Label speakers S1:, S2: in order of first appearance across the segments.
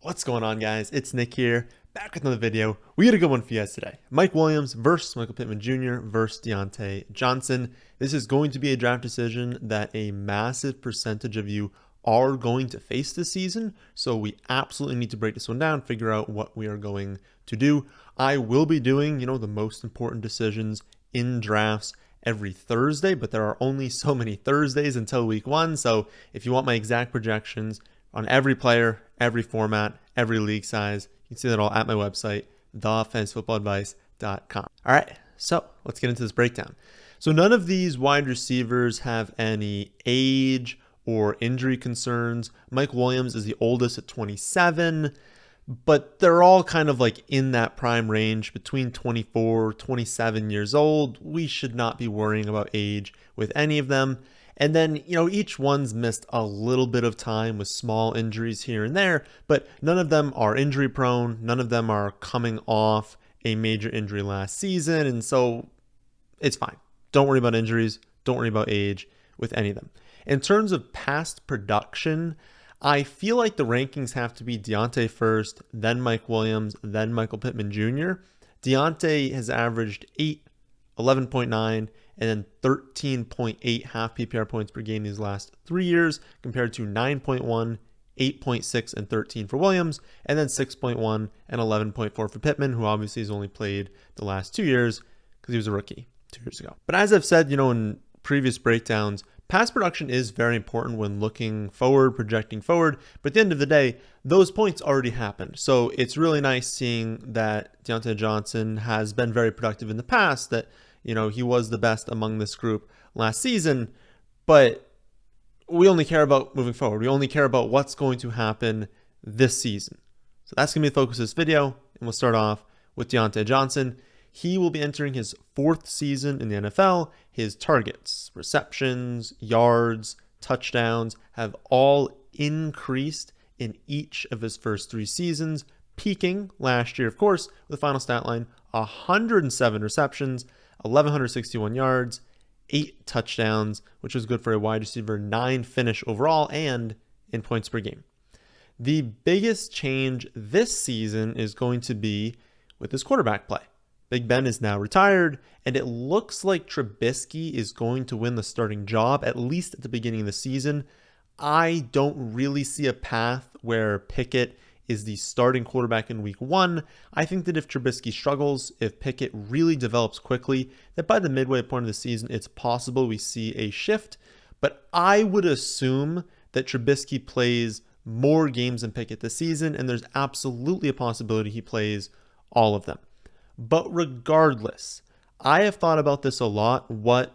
S1: What's going on, guys? It's Nick here, back with another video. We got a good one for you guys today. Mike Williams versus Michael Pittman Jr. versus Diontae Johnson. This is going to be a draft decision that a massive percentage of you are going to face this season, so we absolutely need to break this one down, figure out what we are going to do. I will be doing, the most important decisions in drafts every Thursday, but there are only so many Thursdays until week 1, so if you want my exact projections on every player, every format, every league size, you can see that all at my website, thefantasyfootballadvice.com. All right, so let's get into this breakdown. So none of these wide receivers have any age or injury concerns. Mike Williams is the oldest at 27, but they're all kind of like in that prime range between 24, 27 years old. We should not be worrying about age with any of them. And then, each one's missed a little bit of time with small injuries here and there, but none of them are injury prone. None of them are coming off a major injury last season. And so it's fine. Don't worry about injuries. Don't worry about age with any of them. In terms of past production, I feel like the rankings have to be Diontae first, then Mike Williams, then Michael Pittman Jr. Diontae has averaged 8, 11.9, and then 13.8 half PPR points per game these last 3 years, compared to 9.1, 8.6, and 13 for Williams, and then 6.1 and 11.4 for Pittman, who obviously has only played the last 2 years because he was a rookie 2 years ago. But as I've said, in previous breakdowns, past production is very important when looking forward, projecting forward. But at the end of the day, those points already happened. So it's really nice seeing that Diontae Johnson has been very productive in the past, that he was the best among this group last season, but we only care about moving forward. We only care about what's going to happen this season. So that's going to be the focus of this video, and we'll start off with Diontae Johnson. He will be entering his 4th season in the NFL. His targets, receptions, yards, touchdowns have all increased in each of his first 3 seasons, peaking last year, of course, with the final stat line, 107 receptions, 1,161 yards, 8 touchdowns, which was good for a wide receiver 9 finish overall and in points per game. The biggest change this season is going to be with his quarterback play. Big Ben is now retired, and it looks like Trubisky is going to win the starting job, at least at the beginning of the season. I don't really see a path where Pickett is the starting quarterback in week 1. I think that if Trubisky struggles, if Pickett really develops quickly, that by the midway point of the season, it's possible we see a shift. But I would assume that Trubisky plays more games than Pickett this season, and there's absolutely a possibility he plays all of them. But regardless, I have thought about this a lot, what,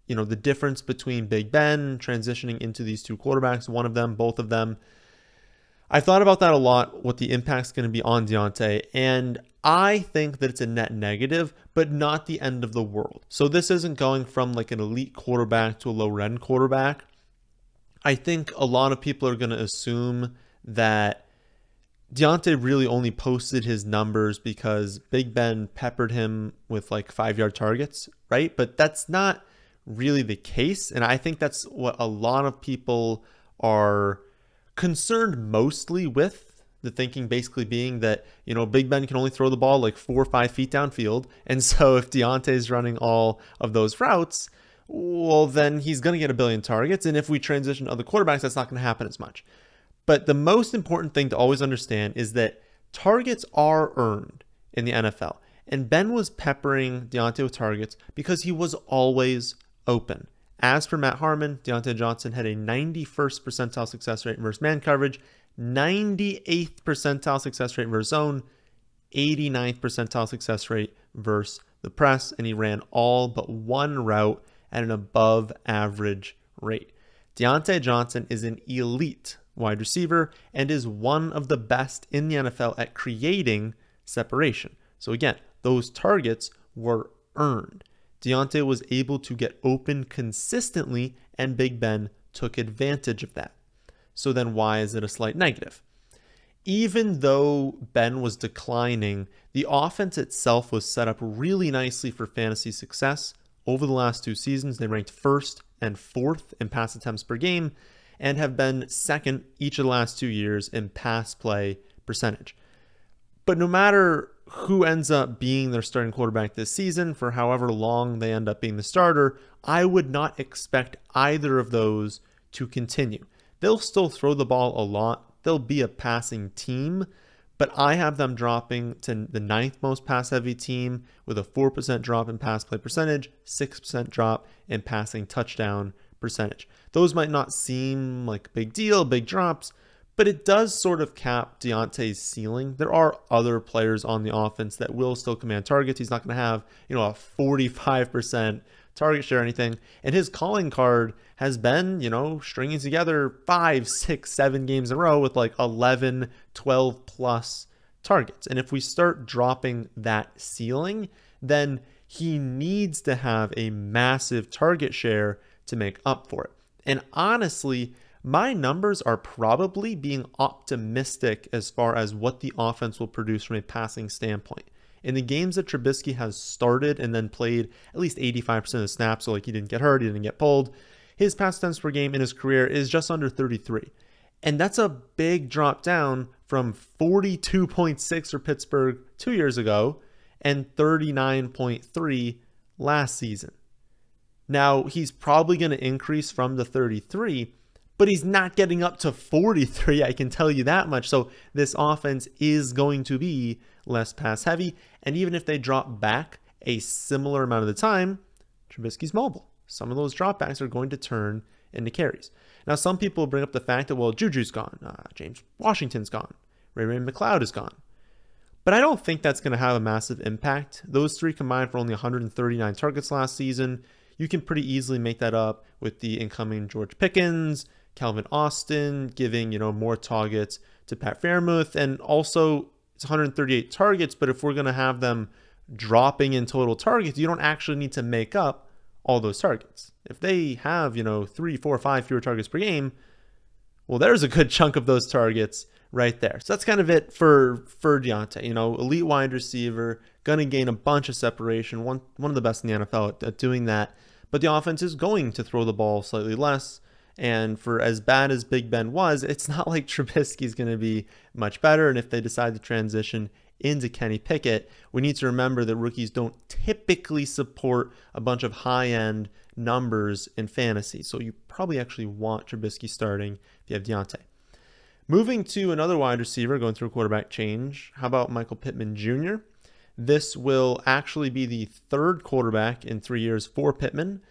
S1: the difference between Big Ben transitioning into these 2 quarterbacks, one of them, both of them. I've thought about that a lot, what the impact's going to be on Diontae, and I think that it's a net negative, but not the end of the world. So this isn't going from like an elite quarterback to a low-end quarterback. I think a lot of people are going to assume that Diontae really only posted his numbers because Big Ben peppered him with like 5-yard targets, right? But that's not really the case, and I think that's what a lot of people are concerned mostly with, the thinking basically being that, Big Ben can only throw the ball like 4 or 5 feet downfield. And so if Deontay's running all of those routes, well, then he's going to get a billion targets. And if we transition to other quarterbacks, that's not going to happen as much. But the most important thing to always understand is that targets are earned in the NFL. And Ben was peppering Diontae with targets because he was always open. As for Matt Harmon, Diontae Johnson had a 91st percentile success rate versus man coverage, 98th percentile success rate versus zone, 89th percentile success rate versus the press, and he ran all but 1 route at an above average rate. Diontae Johnson is an elite wide receiver and is one of the best in the NFL at creating separation. So again, those targets were earned. Diontae was able to get open consistently, and Big Ben took advantage of that. So then why is it a slight negative? Even though Ben was declining, the offense itself was set up really nicely for fantasy success. Over the last 2 seasons, they ranked 1st and 4th in pass attempts per game, and have been second each of the last 2 years in pass play percentage. But no matter who ends up being their starting quarterback this season, for however long they end up being the starter, I would not expect either of those to continue. They'll still throw the ball a lot. They'll be a passing team, but I have them dropping to the 9th most pass-heavy team with a 4% drop in pass play percentage, 6% drop in passing touchdown percentage. Those might not seem like a big deal, big drops, but it does sort of cap Diontae's ceiling. There are other players on the offense that will still command targets. He's not going to have, a 45% target share or anything. And his calling card has been, stringing together 5, 6, 7 games in a row with like 11, 12 plus targets. And if we start dropping that ceiling, then he needs to have a massive target share to make up for it. And honestly, my numbers are probably being optimistic as far as what the offense will produce from a passing standpoint. In the games that Trubisky has started and then played at least 85% of the snaps, so like he didn't get hurt, he didn't get pulled, his pass attempts per game in his career is just under 33. And that's a big drop down from 42.6 for Pittsburgh 2 years ago and 39.3 last season. Now, he's probably going to increase from the 33, but he's not getting up to 43, I can tell you that much. So this offense is going to be less pass heavy. And even if they drop back a similar amount of the time, Trubisky's mobile. Some of those dropbacks are going to turn into carries. Now, some people bring up the fact that, well, Juju's gone. James Washington's gone. Ray McLeod is gone. But I don't think that's going to have a massive impact. Those three combined for only 139 targets last season. You can pretty easily make that up with the incoming George Pickens, Calvin Austin, giving, more targets to Pat Freiermuth. And also, it's 138 targets, but if we're going to have them dropping in total targets, you don't actually need to make up all those targets. If they have, 3, 4, 5 fewer targets per game, well, there's a good chunk of those targets right there. So that's kind of it for Diontae. Elite wide receiver, going to gain a bunch of separation, one of the best in the NFL at doing that. But the offense is going to throw the ball slightly less. And for as bad as Big Ben was, it's not like Trubisky's going to be much better. And if they decide to transition into Kenny Pickett, we need to remember that rookies don't typically support a bunch of high-end numbers in fantasy. So you probably actually want Trubisky starting if you have Diontae. Moving to another wide receiver, going through a quarterback change. How about Michael Pittman Jr.? This will actually be the third quarterback in 3 years for Pittman.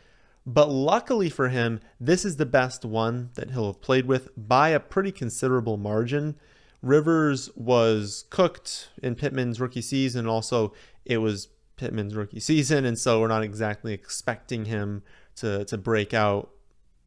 S1: But luckily for him, this is the best one that he'll have played with by a pretty considerable margin. Rivers was cooked in Pittman's rookie season. Also, it was Pittman's rookie season, and so we're not exactly expecting him to break out,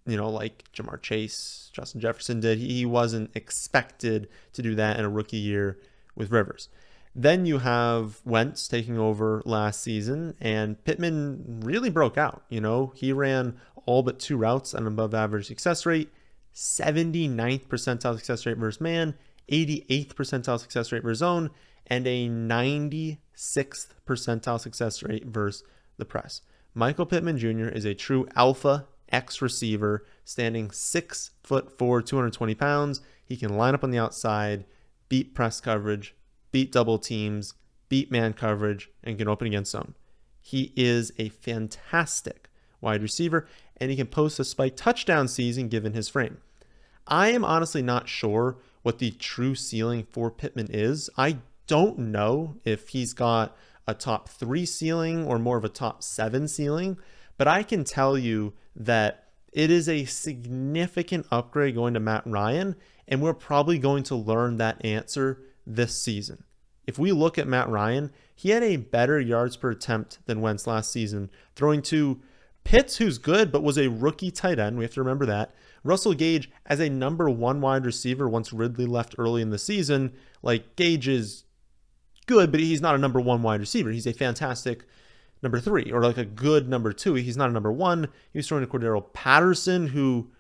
S1: like Jamar Chase, Justin Jefferson did. He wasn't expected to do that in a rookie year with Rivers. Then you have Wentz taking over last season, and Pittman really broke out. He ran all but 2 routes at an above average success rate, 79th percentile success rate versus man, 88th percentile success rate versus zone, and a 96th percentile success rate versus the press. Michael Pittman Jr. is a true alpha X receiver, standing 6'4", 220 pounds. He can line up on the outside, beat press coverage, beat double teams, beat man coverage, and can open against zone. He is a fantastic wide receiver, and he can post a spike touchdown season given his frame. I am honestly not sure what the true ceiling for Pittman is. I don't know if he's got a top 3 ceiling or more of a top 7 ceiling, but I can tell you that it is a significant upgrade going to Matt Ryan, and we're probably going to learn that answer this season. If we look at Matt Ryan, he had a better yards per attempt than Wentz last season, throwing to Pitts, who's good, but was a rookie tight end. We have to remember that. Russell Gage as a number 1 wide receiver once Ridley left early in the season. Like, Gage is good, but he's not a number 1 wide receiver. He's a fantastic number 3, or like a good number 2. He's not a number 1. He was throwing to Cordero Patterson, who,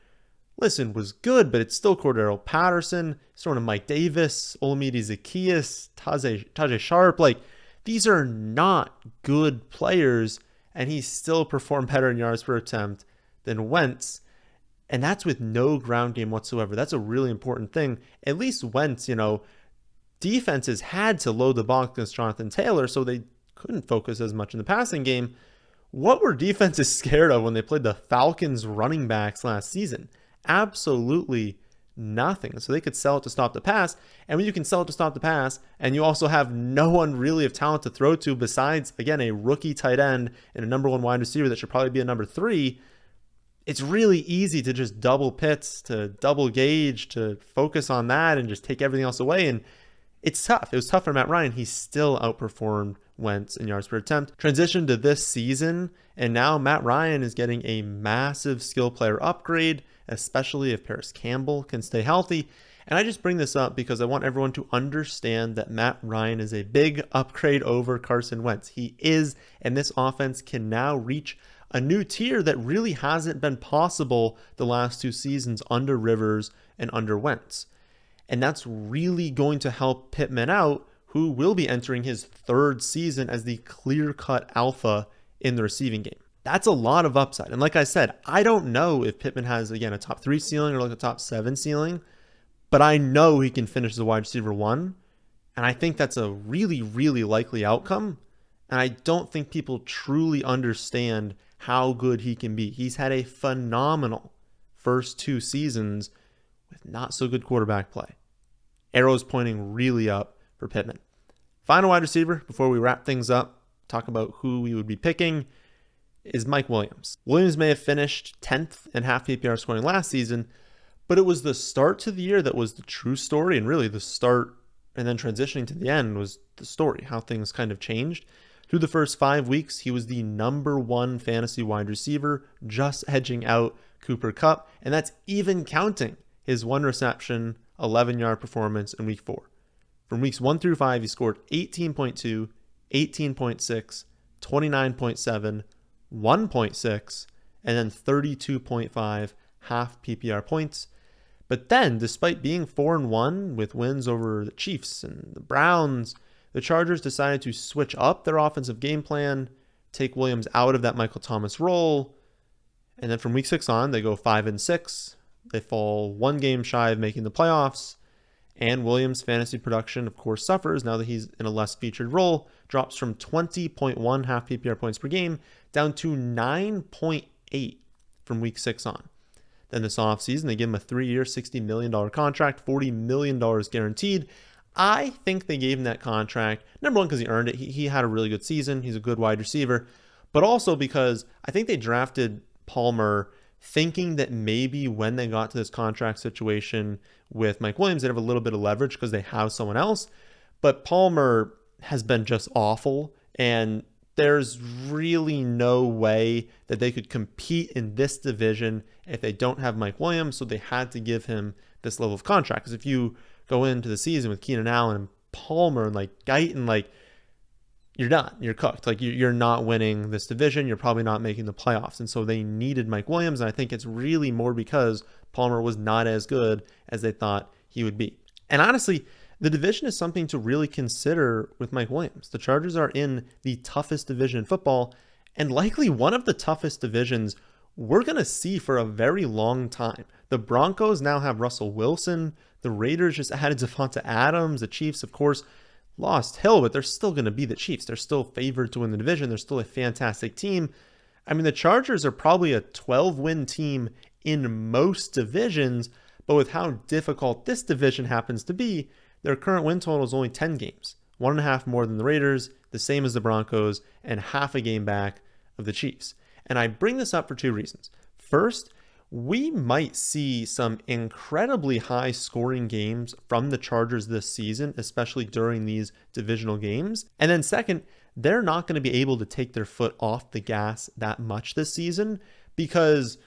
S1: was good, but it's still Cordero Patterson. He's throwing to Mike Davis, Olamide Zaccheaus, Tajay Sharp. These are not good players, and he still performed better in yards per attempt than Wentz. And that's with no ground game whatsoever. That's a really important thing. At least Wentz, defenses had to load the box against Jonathan Taylor, so they couldn't focus as much in the passing game. What were defenses scared of when they played the Falcons running backs last season? Absolutely nothing. So they could sell it to stop the pass. And when you can sell it to stop the pass, and you also have no one really of talent to throw to besides, again, a rookie tight end and a number one wide receiver that should probably be a number 3, it's really easy to just double Pitts, to double Gage, to focus on that and just take everything else away. And it's tough. It was tough for Matt Ryan. He still outperformed Wentz in yards per attempt. Transition to this season, and now Matt Ryan is getting a massive skill player upgrade, especially if Paris Campbell can stay healthy. And I just bring this up because I want everyone to understand that Matt Ryan is a big upgrade over Carson Wentz. He is, and this offense can now reach a new tier that really hasn't been possible the last 2 seasons under Rivers and under Wentz. And that's really going to help Pittman out, who will be entering his 3rd season as the clear-cut alpha in the receiving game. That's a lot of upside. And like I said, I don't know if Pittman has, again, a top 3 ceiling or like a top 7 ceiling, but I know he can finish as a wide receiver 1. And I think that's a really, really likely outcome. And I don't think people truly understand how good he can be. He's had a phenomenal first 2 seasons with not so good quarterback play. Arrows pointing really up for Pittman. Final wide receiver before we wrap things up, talk about who we would be picking, is Mike Williams. Williams may have finished 10th in half PPR scoring last season, but it was the start to the year that was the true story, and really the start and then transitioning to the end was the story, how things kind of changed. Through the first 5 weeks, he was the number 1 fantasy wide receiver, just edging out Cooper Kupp, and that's even counting his 1 reception, 11-yard performance in week 4. From weeks 1 through 5, he scored 18.2, 18.6, 29.7, 1.6, and then 32.5 half PPR points. But then, despite being 4-1 with wins over the Chiefs and the Browns, the Chargers decided to switch up their offensive game plan, take Williams out of that Michael Thomas role, and then from week 6 on, they go 5-6. They fall 1 game shy of making the playoffs, and Williams' fantasy production, of course, suffers now that he's in a less featured role, drops from 20.1 half PPR points per game down to 9.8 from week 6 on. Then this offseason, they give him a 3-year, $60 million contract, $40 million guaranteed. I think they gave him that contract, number 1, because he earned it. He had a really good season. He's a good wide receiver. But also because I think they drafted Palmer thinking that maybe when they got to this contract situation with Mike Williams, they'd have a little bit of leverage because they have someone else. But Palmer has been just awful, and there's really no way that they could compete in this division if they don't have Mike Williams, so they had to give him this level of contract. Because if you go into the season with Keenan Allen and Palmer and Guyton, you're done. You're cooked. You're not winning this division. You're probably not making the playoffs. And so they needed Mike Williams. And I think it's really more because Palmer was not as good as they thought he would be. And honestly, the division is something to really consider with Mike Williams. The Chargers are in the toughest division in football, and likely one of the toughest divisions we're going to see for a very long time. The Broncos now have Russell Wilson. The Raiders just added Devonta Adams. The Chiefs, of course, lost Hill, but they're still going to be the Chiefs. They're still favored to win the division. They're still a fantastic team. I mean, the Chargers are probably a 12-win team in most divisions, but with how difficult this division happens to be, their current win total is only 10 games, 1.5 more than the Raiders, the same as the Broncos, and half a game back of the Chiefs. And I bring this up for 2 reasons. First, we might see some incredibly high scoring games from the Chargers this season, especially during these divisional games. And then second, they're not going to be able to take their foot off the gas that much this season because,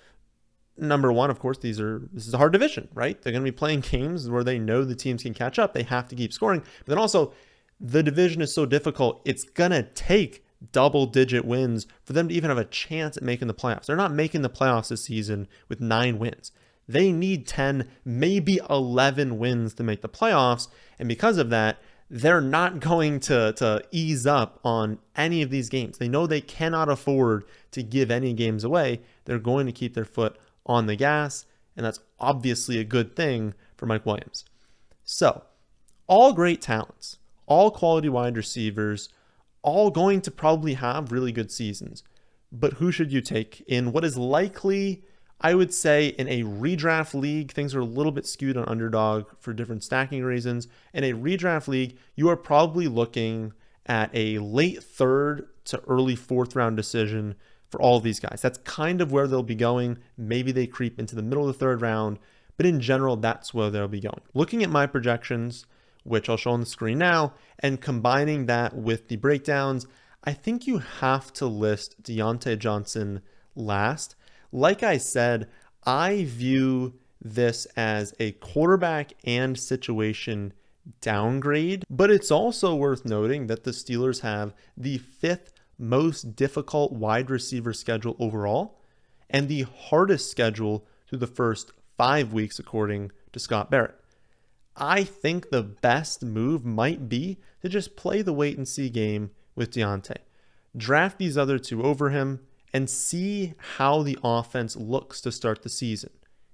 S1: number 1, of course, this is a hard division, right? They're going to be playing games where they know the teams can catch up. They have to keep scoring. But then also, the division is so difficult, it's going to take double-digit wins for them to even have a chance at making the playoffs. They're not making the playoffs this season with 9 wins. They need 10, maybe 11 wins to make the playoffs, and because of that, they're not going to ease up on any of these games. They know they cannot afford to give any games away. They're going to keep their foot on the gas, and that's obviously a good thing for Mike Williams. So, all great talents, all quality wide receivers, all going to probably have really good seasons. But who should you take in what is likely, I would say, in a redraft league? Things are a little bit skewed on Underdog for different stacking reasons. In a redraft league, you are probably looking at a late third to early fourth round decision for all of these guys. That's kind of where they'll be going. Maybe they creep into the middle of the third round, but in general, that's where they'll be going. Looking at my projections, which I'll show on the screen now, and combining that with the breakdowns, I think you have to list Diontae Johnson last. Like I said, I view this as a quarterback and situation downgrade, but it's also worth noting that the Steelers have the 5th most difficult wide receiver schedule overall and the hardest schedule through the first 5 weeks, according to Scott Barrett. I think the best move might be to just play the wait and see game with Diontae. Draft these other two over him and see how the offense looks to start the season.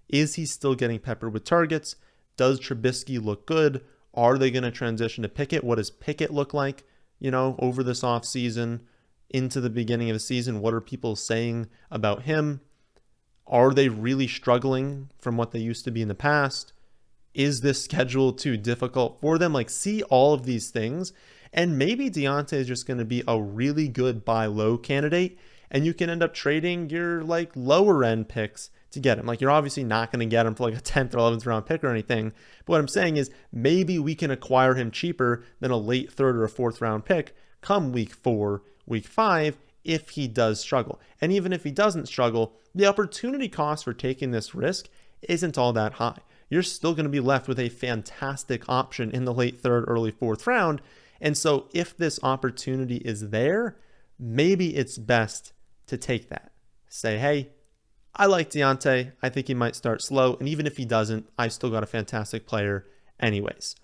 S1: Is he still getting peppered with targets? Does Trubisky look good? Are they going to transition to Pickett? What does Pickett look like, over this offseason into the beginning of the season? What are people saying about him? Are they really struggling from what they used to be in the past? Is this schedule too difficult for them? See all of these things. And maybe Diontae is just going to be a really good buy low candidate. And you can end up trading your lower end picks to get him. You're obviously not going to get him for a 10th or 11th round pick or anything. But what I'm saying is maybe we can acquire him cheaper than a late 3rd or a 4th round pick come week 4, week 5, if he does struggle. And even if he doesn't struggle, the opportunity cost for taking this risk isn't all that high. You're still going to be left with a fantastic option in the late 3rd, early 4th round. And so if this opportunity is there, maybe it's best to take that. Say, hey, I like Diontae. I think he might start slow. And even if he doesn't, I still got a fantastic player anyways.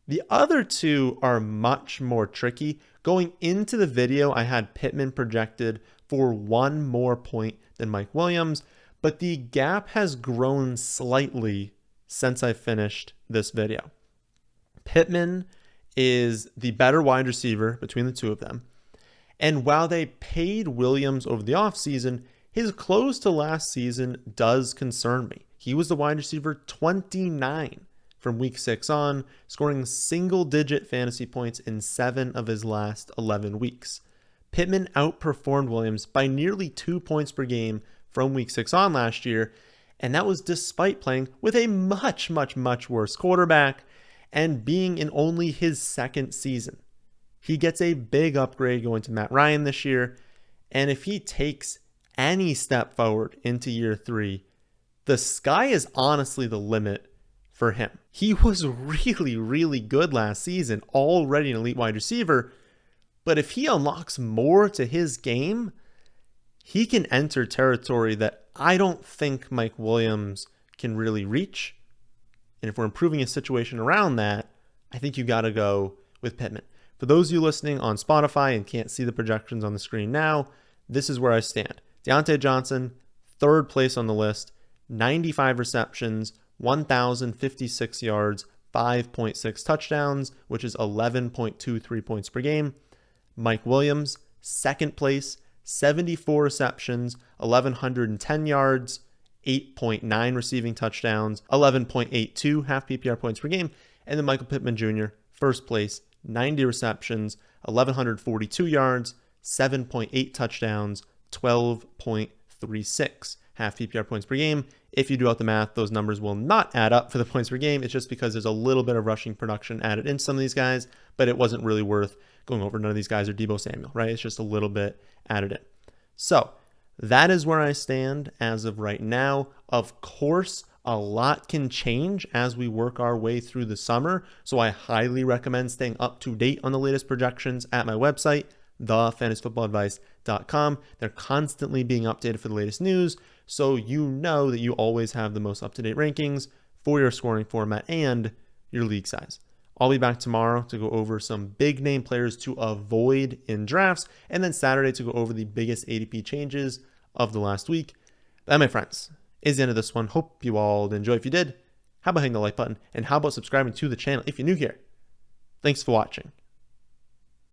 S1: The other two are much more tricky. Going into the video, I had Pittman projected for 1 more point than Mike Williams, but the gap has grown slightly since I finished this video. Pittman is the better wide receiver between the two of them. And while they paid Williams over the offseason, his close to last season does concern me. He was the wide receiver 29 from week 6 on, scoring single-digit fantasy points in 7 of his last 11 weeks. Pittman outperformed Williams by nearly 2 points per game from week 6 on last year, and that was despite playing with a much, much, much worse quarterback and being in only his 2nd season. He gets a big upgrade going to Matt Ryan this year, and if he takes any step forward into year 3, the sky is honestly the limit for him. He was really, really good last season, already an elite wide receiver, but if he unlocks more to his game, he can enter territory that I don't think Mike Williams can really reach. And if we're improving his situation around that, I think you got to go with Pittman. For those of you listening on Spotify and can't see the projections on the screen now, this is where I stand. Diontae Johnson, 3rd place on the list, 95 receptions, 1,056 yards, 5.6 touchdowns, which is 11.23 points per game. Mike Williams, 2nd place, 74 receptions, 1,110 yards, 8.9 receiving touchdowns, 11.82 half PPR points per game. And then Michael Pittman Jr., 1st place, 90 receptions, 1,142 yards, 7.8 touchdowns, 12.36 half PPR points per game. If you do out the math, those numbers will not add up for the points per game. It's just because there's a little bit of rushing production added in some of these guys, but it wasn't really worth going over. None of these guys are Deebo Samuel, right? It's just a little bit added in. So that is where I stand as of right now. Of course, a lot can change as we work our way through the summer, so I highly recommend staying up to date on the latest projections at my website, thefantasyfootballadvice.com. They're constantly being updated for the latest news, so you know that you always have the most up-to-date rankings for your scoring format and your league size. I'll be back tomorrow to go over some big name players to avoid in drafts, and then Saturday to go over the biggest ADP changes of the last week. That, my friends, is the end of this one. Hope you all enjoy. If you did, how about hitting the like button? And how about subscribing to the channel if you're new here? Thanks for watching.